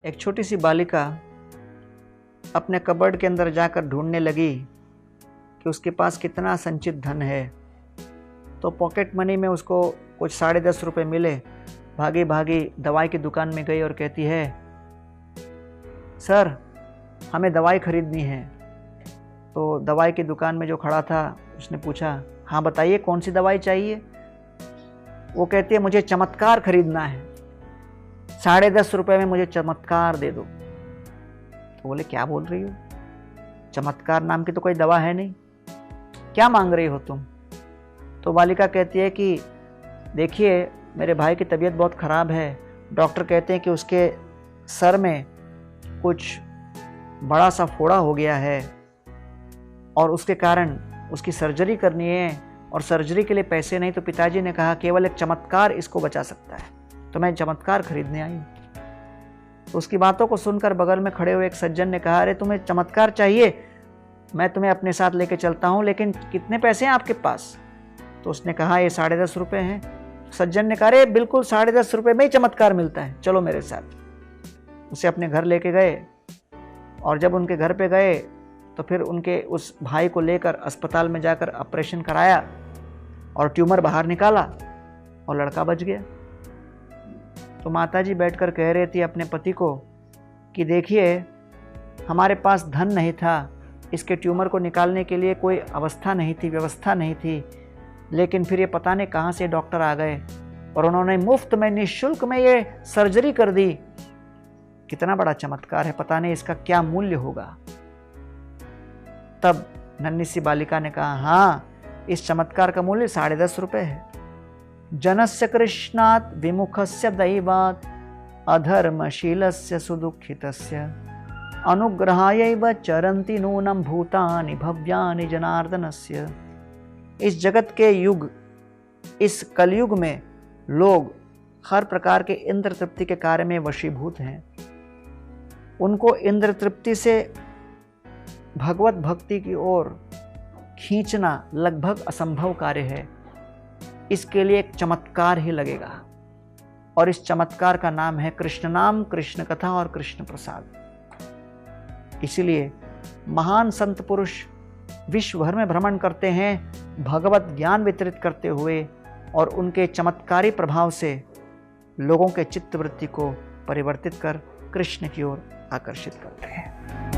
एक छोटी सी बालिका अपने कबर्ड के अंदर जाकर ढूंढने लगी कि उसके पास कितना संचित धन है। तो पॉकेट मनी में उसको कुछ 10.5 रुपये मिले। भागी भागी दवाई की दुकान में गई और कहती है, सर हमें दवाई खरीदनी है। तो दवाई की दुकान में जो खड़ा था उसने पूछा, हाँ बताइए कौन सी दवाई चाहिए। वो कहती है, मुझे चमत्कार खरीदना है, 10.5 रुपये में मुझे चमत्कार दे दो। तो बोले, क्या बोल रही हो, चमत्कार नाम की तो कोई दवा है नहीं, क्या मांग रही हो तुम। तो बालिका कहती है कि देखिए मेरे भाई की तबीयत बहुत ख़राब है, डॉक्टर कहते हैं कि उसके सर में कुछ बड़ा सा फोड़ा हो गया है और उसके कारण उसकी सर्जरी करनी है और सर्जरी के लिए पैसे नहीं। तो पिताजी ने कहा केवल एक चमत्कार इसको बचा सकता है, तो मैं चमत्कार खरीदने आई। तो उसकी बातों को सुनकर बगल में खड़े हुए एक सज्जन ने कहा, अरे तुम्हें चमत्कार चाहिए, मैं तुम्हें अपने साथ लेके चलता हूँ, लेकिन कितने पैसे हैं आपके पास। तो उसने कहा ये 10.5 रुपये हैं। सज्जन ने कहा, अरे बिल्कुल 10.5 रुपये में ही चमत्कार मिलता है, चलो मेरे साथ। उसे अपने घर लेके गए और जब उनके घर पे गए तो फिर उनके उस भाई को लेकर अस्पताल में जाकर ऑपरेशन कराया और ट्यूमर बाहर निकाला और लड़का बच गया। तो माताजी बैठकर कह रही थी अपने पति को कि देखिए हमारे पास धन नहीं था, इसके ट्यूमर को निकालने के लिए कोई अवस्था नहीं थी, व्यवस्था नहीं थी, लेकिन फिर ये पता नहीं कहाँ से डॉक्टर आ गए और उन्होंने मुफ्त में निःशुल्क में ये सर्जरी कर दी। कितना बड़ा चमत्कार है, पता नहीं इसका क्या मूल्य होगा। तब नन्ही सी बालिका ने कहा, हाँ इस चमत्कार का मूल्य 10.5 रुपये है। जनस्य कृष्णात् विमुखस्य दैवात् अधर्मशीलस्य सुदुःखितस्य अनुग्रहायैव चरन्ति नूनं भूतानि भव्यानि जनार्दनस्य। इस जगत के युग, इस कलयुग में लोग हर प्रकार के इंद्र तृप्ति के कार्य में वशीभूत हैं। उनको इंद्र तृप्ति से भगवत भक्ति की ओर खींचना लगभग असंभव कार्य है। इसके लिए एक चमत्कार ही लगेगा और इस चमत्कार का नाम है कृष्ण नाम, कृष्ण कथा और कृष्ण प्रसाद। इसीलिए महान संत पुरुष विश्व भर में भ्रमण करते हैं भगवत ज्ञान वितरित करते हुए और उनके चमत्कारी प्रभाव से लोगों के चित्तवृत्ति को परिवर्तित कर कृष्ण की ओर आकर्षित करते हैं।